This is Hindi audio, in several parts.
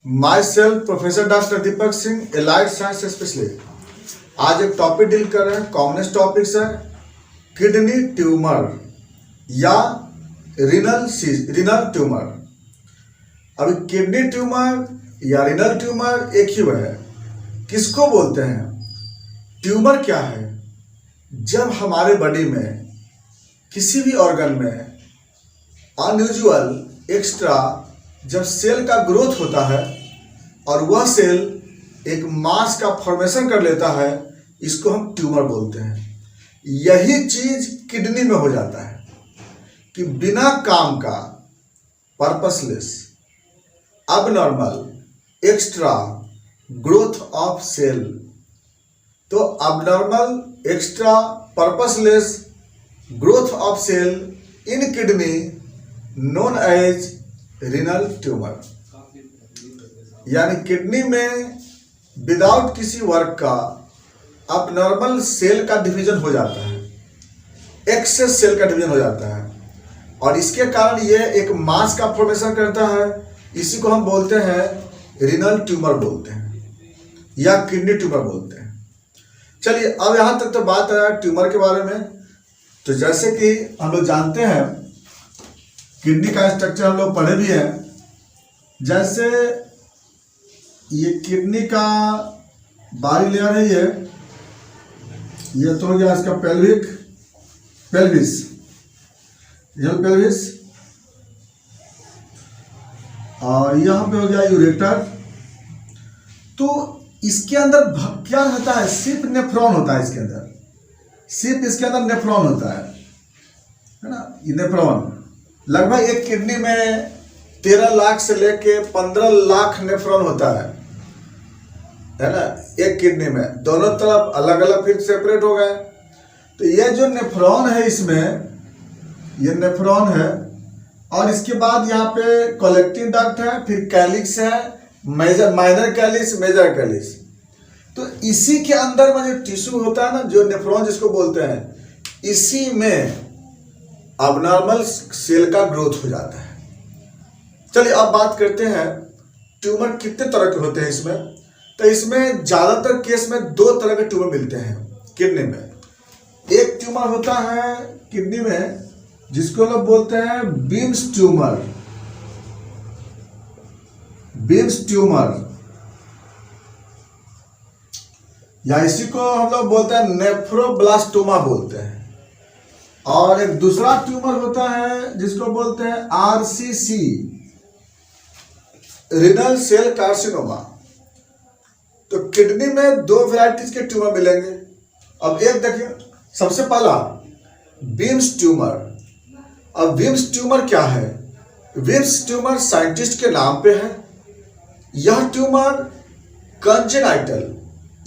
My self professor doctor Deepak Singh, allied science specialist. आज एक टॉपिक डील कर रहे हैं, कॉमनेस्ट टॉपिक्स है किडनी ट्यूमर या रीनल ट्यूमर। अभी किडनी ट्यूमर या रीनल ट्यूमर एक ही है। किसको बोलते हैं? ट्यूमर क्या है? जब हमारे बॉडी में किसी भी ऑर्गन में अनयूजुअल एक्स्ट्रा जब सेल का ग्रोथ होता है और वह सेल एक मास का फॉर्मेशन कर लेता है, इसको हम ट्यूमर बोलते हैं। यही चीज किडनी में हो जाता है कि बिना काम का purposeless abnormal extra growth of cell. तो abnormal extra purposeless growth of cell in kidney known as renal tumour. यानी किडनी में विदाउट किसी वर्क का अबनॉर्मल सेल का डिवीजन हो जाता है, एक्सेस सेल का डिवीजन हो जाता है और इसके कारण यह एक मास का फॉर्मेशन करता है। इसी को हम बोलते हैं रीनल ट्यूमर बोलते हैं या किडनी ट्यूमर बोलते हैं। चलिए, अब यहां तक तो बात है ट्यूमर के बारे में। तो जैसे कि हम लोग जानते हैं किडनी का स्ट्रक्चर हम लोग पढ़े भी हैं। जैसे ये किडनी का बाहरी लेयर है, ये तो हो गया इसका पेल्विस, यह पेल्विस, और यहाँ पे हो गया यूरेटर। तो इसके अंदर क्या रहता है? सिर्फ नेफ्रॉन होता है इसके अंदर, सिर्फ इसके अंदर नेफ्रॉन होता है ना। ये नेफ्रॉन लगभग एक किडनी में 13 लाख से लेके 15 लाख नेफ्रॉन होता है ना, एक किडनी में। दोनों तरफ अलग अलग फिर सेपरेट हो गए। तो ये जो नेफ्रॉन है, इसमें ये नेफ्रॉन है और इसके बाद यहाँ पे कलेक्टिंग डक्ट है, फिर कैलिक्स है, माइनर कैलिक्स, मेजर कैलिक्स। तो इसी के अंदर में जो टिश्यू होता है ना, जो नेफ्रॉन जिसको बोलते हैं, इसी में अबनॉर्मल सेल का ग्रोथ हो जाता है। चलिए अब बात करते हैं ट्यूमर कितने तरह के होते हैं इसमें। तो इसमें ज्यादातर केस में 2 तरह के ट्यूमर मिलते हैं किडनी में। एक ट्यूमर होता है किडनी में जिसको लोग बोलते हैं बीम्स ट्यूमर, या इसी को हम लोग बोलते हैं नेफ्रोब्लास्टोमा बोलते हैं। और एक दूसरा ट्यूमर होता है जिसको बोलते हैं RCC, रीनल सेल कार्सिनोमा। तो किडनी में 2 वैरायटीज के ट्यूमर मिलेंगे। अब एक देखिए, सबसे पहला बीम्स ट्यूमर। अब बीम्स ट्यूमर क्या है? बीम्स ट्यूमर साइंटिस्ट के नाम पे है। यह ट्यूमर कंजेनाइटल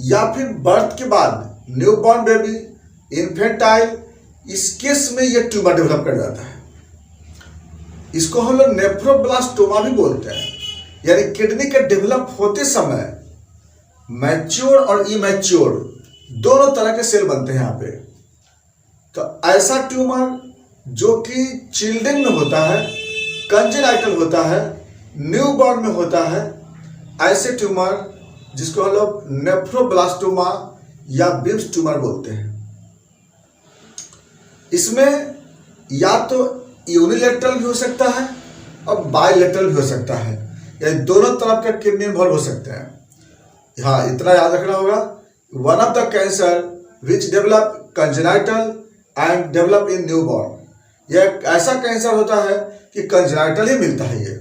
या फिर बर्थ के बाद न्यूबॉर्न बेबी, इन्फेंटाइल, इस केस में यह ट्यूमर डेवलप कर जाता है। इसको हम लोग नेफ्रोब्लास्टोमा भी बोलते हैं। यानी किडनी के डेवलप होते समय मैच्योर और इमैच्योर दोनों तरह के सेल बनते हैं यहाँ पे। तो ऐसा ट्यूमर जो कि चिल्ड्रन में होता है, कंजेनाइटल होता है, न्यूबॉर्न में होता है, ऐसे ट्यूमर जिसको हम लोग नेफ्रोब्लास्टोमा या बीम्स ट्यूमर बोलते हैं। इसमें या तो यूनिलेटरल भी हो सकता है और बायलेटरल भी हो सकता है, यानी दोनों तरफ के किडनी इन्वॉल्व हो सकते हैं। हाँ, इतना याद रखना होगा। One of the cancer which develop congenital and develop in newborn. यह ऐसा कैंसर होता है कि कंजेनाइटल ही मिलता है ये।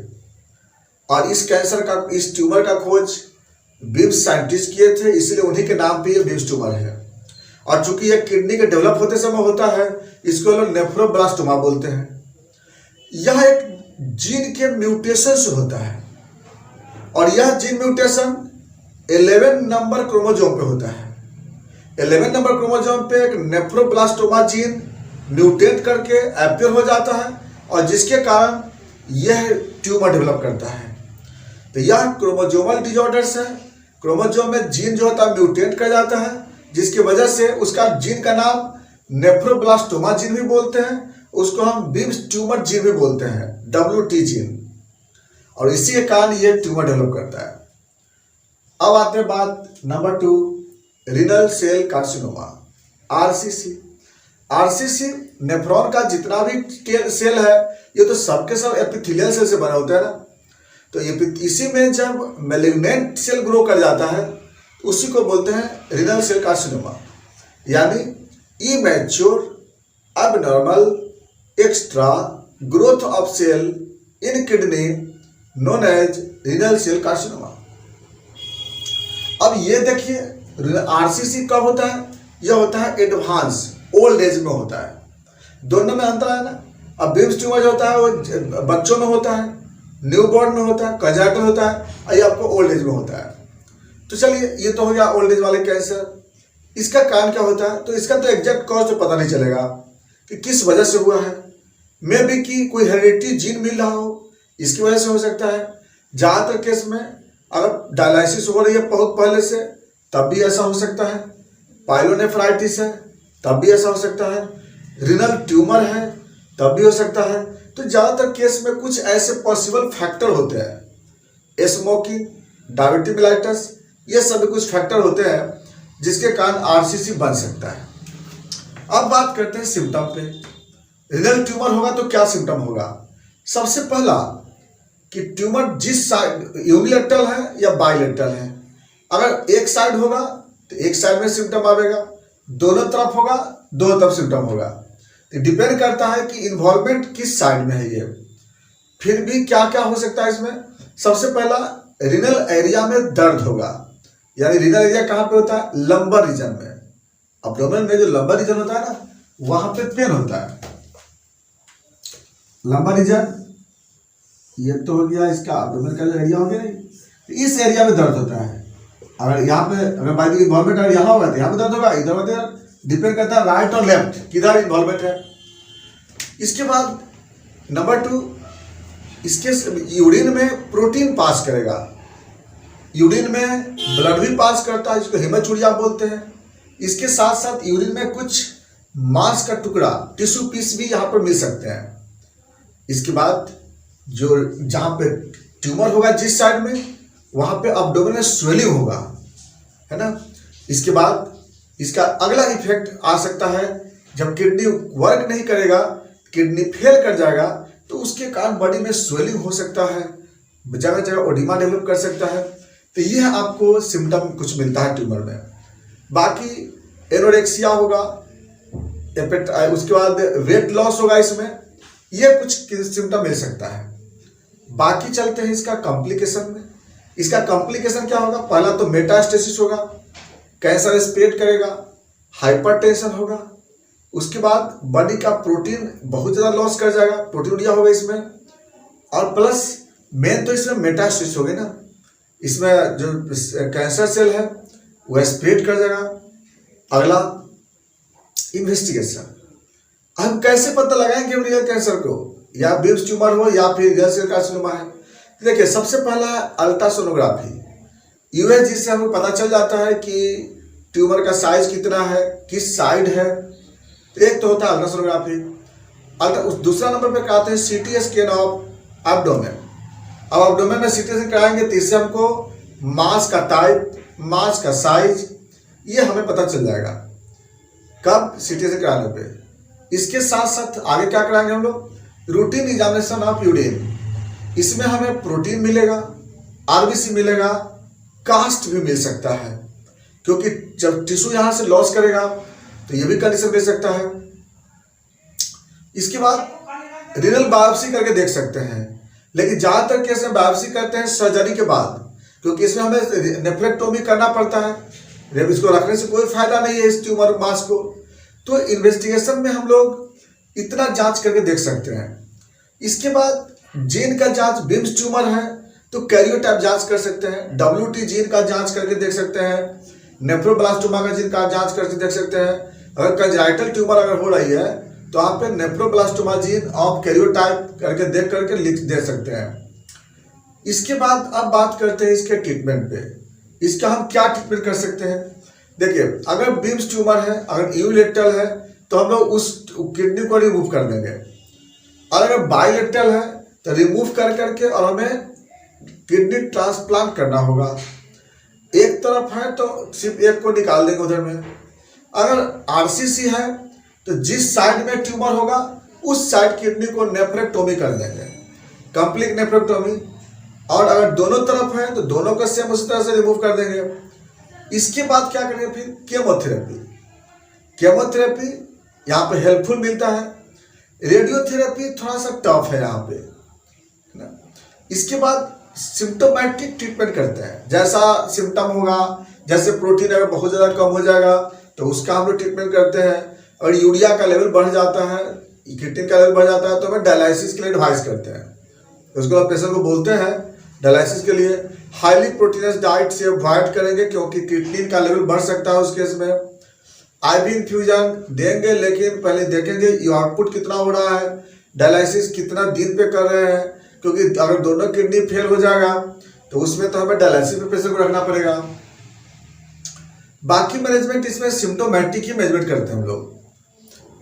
और इस कैंसर का, इस ट्यूमर का खोज बीम्स साइंटिस्ट किए थे, इसलिए उन्हीं के नाम पे ये बीम्स ट्यूमर है। और चूंकि यह किडनी के डेवलप होते समय होता है, इसको लोग नेफ्रोब्लास्टोमा बोलते हैं। यह एक जीन के म्यूटेशन से होता है और यह जीन म्यूटेशन 11 नंबर क्रोमोसोम पे होता है। 11 नंबर क्रोमोसोम पे एक नेफ्रोब्लास्टोमा जीन म्यूटेट करके अपीयर हो जाता है और जिसके कारण यह ट्यूमर डेवलप करता है। तो यह क्रोमोसोमल डिसऑर्डर्स है। क्रोमोसोम में जीन जो होता है म्यूटेट कर जाता है, जिसकी वजह से उसका जीन का नाम नेफ्रोब्लास्टोमा जीन भी बोलते हैं। उसको हम बीम्स ट्यूमर जीन भी बोलते हैं, WT जीन। और इसी के कारण ये ट्यूमर डेवलप करता है। अब आते हैं बात number 2, renal cell carcinoma, RCC. RCC nephron का जितना भी सेल है ये तो सबके सब एपिथेलियल सेल से बना होता है ना, तो इसी में जब मैलिग्नेंट सेल ग्रो कर जाता है तो उसी को बोलते हैं रीनल सेल कार्सिनोमा, यानी immature abnormal extra growth of cell in kidney known as renal cell carcinoma. अब ये देखिए आरसीसी कब होता है, यह होता है एडवांस ओल्ड एज में होता है, दोनों में अंतर है ना। अब बिम्स ट्यूमर जो होता है वो बच्चों में होता है, न्यूबॉर्न में होता है, कंजाइटल होता है, और ये आपको ओल्ड एज में होता है। तो चलिए ये तो हो गया ओल्ड एज वाले कैंसर। इसका कारण क्या होता है, तो इसका तो एग्जैक्ट कॉज तो पता नहीं चलेगा कि किस वजह से हुआ है। मे बी कि कोई हेरिडिटी जीन मिल रहा हो, इसकी वजह से हो सकता है। ज़्यादातर केस में अगर डायलिसिस हो रही है बहुत पहले से तब भी ऐसा हो सकता है, पाइलोनेफ्राइटिस है तब भी ऐसा हो सकता है, रीनल ट्यूमर है तब भी हो सकता है। तो ज़्यादातर केस में कुछ ऐसे पॉसिबल फैक्टर होते हैं, स्मोकिंग, डायबिटीज मेलाइटस, ये सभी कुछ फैक्टर होते हैं जिसके कारण आरसीसी बन सकता है। अब बात करते हैं सिम्टम पे। रीनल ट्यूमर होगा तो क्या सिम्टम होगा। सबसे पहला कि ट्यूमर जिस साइड यूनिलेटरल है या बाइलेटरल है। अगर एक साइड होगा तो एक साइड में सिम्टम आएगा, दोनों तरफ होगा दोनों तरफ सिम्टम होगा। तो डिपेंड करता है कि इन्वॉल्वमेंट किस साइड में है ये। फिर भी क्या क्या हो सकता है इसमें। सबसे पहला रीनल एरिया में दर्द होगा, यानी रीनल एरिया कहाँ पे होता है, लंबर रीजन में। एब्डोमेन में जो लंबर रीजन होता है ना वहां पे पेन होता है। लंबर रीजन ये तो हो गया इसका एब्डोमेन का जो एरिया हो गया नहीं, तो इस एरिया में दर्द होता है। अगर यहाँ पे अगर बाई इन्वॉल्वमेंट अगर यहाँ होगा तो यहाँ पे दर्द होगा, इधर उधर डिपेंड करता है राइट और लेफ्ट किधर इन्वॉल्वमेंट है। इसके बाद नंबर 2, इसके यूरिन में प्रोटीन पास करेगा, यूरिन में ब्लड भी पास करता है जिसको हेमाचूरिया बोलते हैं। इसके साथ साथ यूरिन में कुछ मांस का टुकड़ा टिश्यू पीस भी यहाँ पर मिल सकते हैं। इसके बाद जो जहाँ पे ट्यूमर होगा जिस साइड में वहाँ पे एब्डोमेन में स्वेलिंग होगा, है ना। इसके बाद इसका अगला इफेक्ट आ सकता है जब किडनी वर्क नहीं करेगा, किडनी फेल कर जाएगा तो उसके कारण बॉडी में स्वेलिंग हो सकता है, जगह जगह ओडिमा डेवलप कर सकता है। तो यह आपको सिम्टम कुछ मिलता है ट्यूमर में। बाकी एनोरेक्सिया होगा, उसके बाद वेट लॉस होगा, इसमें यह कुछ सिम्टम मिल सकता है। बाकी चलते हैं इसका कॉम्प्लिकेशन में। इसका कॉम्प्लिकेशन क्या होगा, पहला तो मेटास्टेसिस होगा, कैंसर स्प्रेड करेगा, हाइपरटेंशन होगा, उसके बाद बॉडी का प्रोटीन बहुत ज़्यादा लॉस कर जाएगा, प्रोटीन होगा इसमें, और प्लस मेन तो इसमें मेटास्टेसिस होगी ना, इसमें जो कैंसर सेल है वह स्प्रेड कर जाएगा। अगला इन्वेस्टिगेशन, हम कैसे पता लगाएंगे रियल कैंसर को, या बिम्स ट्यूमर हो या फिर रीनल सेल कार्सिनोमा है। देखिए सबसे पहला है अल्ट्रासोनोग्राफी, यूएसजी से हमें पता चल जाता है कि ट्यूमर का साइज कितना है, किस साइड है। एक तो होता है अल्ट्रासोनोग्राफी। दूसरा नंबर पे कहते हैं सीटी स्कैन ऑफ एब्डोमेन। अब एब्डोमेन में सीटी स्कैन कराएंगे तो इससे हमको मांस का टाइप, मांस का साइज ये हमें पता चल जाएगा कब सीटी स्कैन कराने पे। इसके साथ साथ आगे क्या कराएंगे हम लोग, रूटीन एग्जामिनेशन ऑफ यूरिन। इसमें हमें प्रोटीन मिलेगा, आरबीसी मिलेगा, कास्ट भी मिल सकता है, क्योंकि जब टिश्यू यहां से लॉस करेगा तो ये भी कंडीशन मिल सकता है। इसके बाद रीनल बायोप्सी करके देख सकते हैं, लेकिन ज्यादातर केस में बायोप्सी करते हैं सर्जरी के बाद, क्योंकि इसमें हमें नेफ्रेक्टोमी करना पड़ता है, इसको रखने से कोई फायदा नहीं है इस ट्यूमर मास को। तो इन्वेस्टिगेशन में हम लोग इतना जांच करके देख सकते हैं। इसके बाद जीन का जांच, बिम्स ट्यूमर है तो कैरियोटाइप जांच कर सकते हैं, WT जीन का जांच करके देख सकते हैं, नेफ्रोब्लास्टोमा का जीन का जांच करके देख सकते हैं। अगर कंजाइटल ट्यूमर अगर हो रही है तो आप पे नेफ्रोब्लास्टोमा जीन ऑफ कैरियोटाइप करके देख करके लिख दे सकते हैं। इसके बाद अब बात करते हैं इसके ट्रीटमेंट पे। इसका हम क्या ट्रीटमेंट कर सकते हैं। देखिए अगर बिम्स ट्यूमर है, अगर यूनिलेटरल है तो हम लोग उस किडनी को रिमूव कर देंगे, और अगर बाइलेटरल है तो रिमूव कर करके और हमें किडनी ट्रांसप्लांट करना होगा। एक तरफ है तो सिर्फ एक को निकाल देंगे उधर में। अगर आरसीसी है तो जिस साइड में ट्यूमर होगा उस साइड किडनी को नेफ्रेक्टोमी कर देंगे, कंप्लीट नेफ्रेक्टोमी। और अगर दोनों तरफ है तो दोनों को सेम उसी तरह से रिमूव कर देंगे। इसके बाद क्या करेंगे फिर केमोथेरेपी। केमोथेरेपी यहाँ पे हेल्पफुल मिलता है। रेडियोथेरेपी थोड़ा सा टफ है यहाँ पे, है ना। इसके बाद सिम्टोमेटिक ट्रीटमेंट करते हैं, जैसा सिम्टम होगा, जैसे प्रोटीन अगर बहुत ज़्यादा कम हो जाएगा तो उसका हम लोग ट्रीटमेंट करते हैं। और यूरिया का लेवल बढ़ जाता है, क्रिएटिनिन का लेवल बढ़ जाता है तो हमें डायलिसिस के लिए एडवाइस करते हैं। उसको पेशेंट को बोलते हैं डायलिसिस के लिए हाईली प्रोटीनस डाइट से अवॉइड करेंगे, क्योंकि क्रिएटिनिन का लेवल बढ़ सकता है उस केस में। आईवी इन्फ्यूजन देंगे, लेकिन पहले देखेंगे ये आउटपुट कितना हो रहा है, डायलिसिस कितना दिन पे कर रहे हैं, क्योंकि अगर दोनों किडनी फेल हो जाएगा तो उसमें तो हमें डायलिसिस पे पेशेंट को रखना पड़ेगा। बाकी मैनेजमेंट इसमें सिम्टोमेटिक ही मैनेजमेंट करते हैं हम लोग।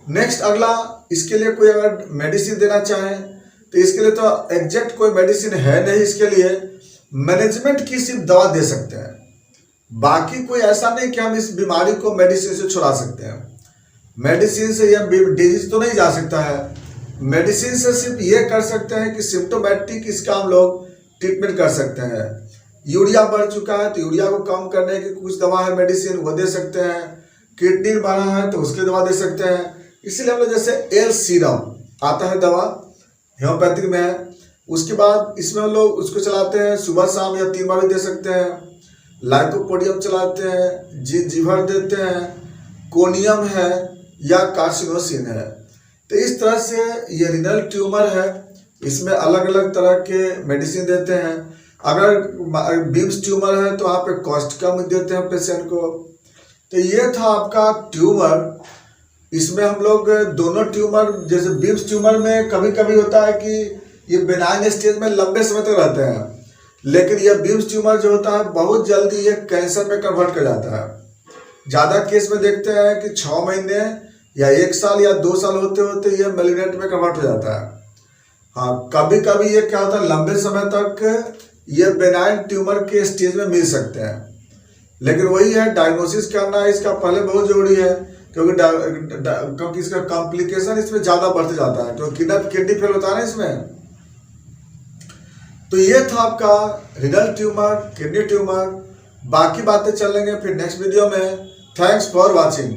नेक्स्ट अगला, इसके लिए कोई अगर मेडिसिन देना चाहें तो इसके लिए तो एग्जैक्ट कोई मेडिसिन है नहीं, इसके लिए मैनेजमेंट की सिर्फ दवा दे सकते हैं। बाकी कोई ऐसा नहीं कि हम इस बीमारी को मेडिसिन से छुड़ा सकते हैं। मेडिसिन से यह डिजीज तो नहीं जा सकता है, मेडिसिन से सिर्फ ये कर सकते हैं कि सिम्टोमेटिक इसका हम लोग ट्रीटमेंट कर सकते हैं। यूरिया बढ़ चुका है तो यूरिया को कम करने की कुछ दवा है, मेडिसिन वो दे सकते हैं। किडनी बढ़ा है तो उसकी दवा दे सकते हैं। इसीलिए हम लोग जैसे एल सीरम आता है दवा, होम्योपैथिक में है, उसके बाद इसमें हम लोग उसको चलाते हैं सुबह शाम या 3 बार भी दे सकते हैं। लाइकोपोडियम चलाते हैं, जिंजीफर देते हैं, कोनियम है या कार्सिनोसिन है। तो इस तरह से ये रीनल ट्यूमर है, इसमें अलग अलग तरह के मेडिसिन देते हैं। अगर बीम्स ट्यूमर है तो आप कॉस्ट कम देते हैं पेशेंट को। तो ये था आपका ट्यूमर। इसमें हम लोग दोनों ट्यूमर, जैसे बीम्स ट्यूमर में कभी कभी होता है कि ये बेनाइन स्टेज में लंबे समय तक रहते हैं, लेकिन यह बीम्स ट्यूमर जो होता है बहुत जल्दी ये कैंसर में कन्वर्ट कर जाता है। ज़्यादा केस में देखते हैं कि 6 महीने या 1 साल या 2 साल होते होते ये मैलिग्नेंट में कन्वर्ट हो जाता है। हाँ, कभी कभी ये क्या होता है लंबे समय तक ये बेनाइन ट्यूमर के स्टेज में मिल सकते हैं, लेकिन वही है डायग्नोसिस करना इसका पहले बहुत जरूरी है, क्योंकि इसका कॉम्प्लिकेशन इसमें ज़्यादा बढ़ते जाता है, क्योंकि किडनी फेल होता है ना इसमें। तो ये था आपका रीनल ट्यूमर, किडनी ट्यूमर। बाकी बातें चलेंगे फिर नेक्स्ट वीडियो में। Thanks for watching.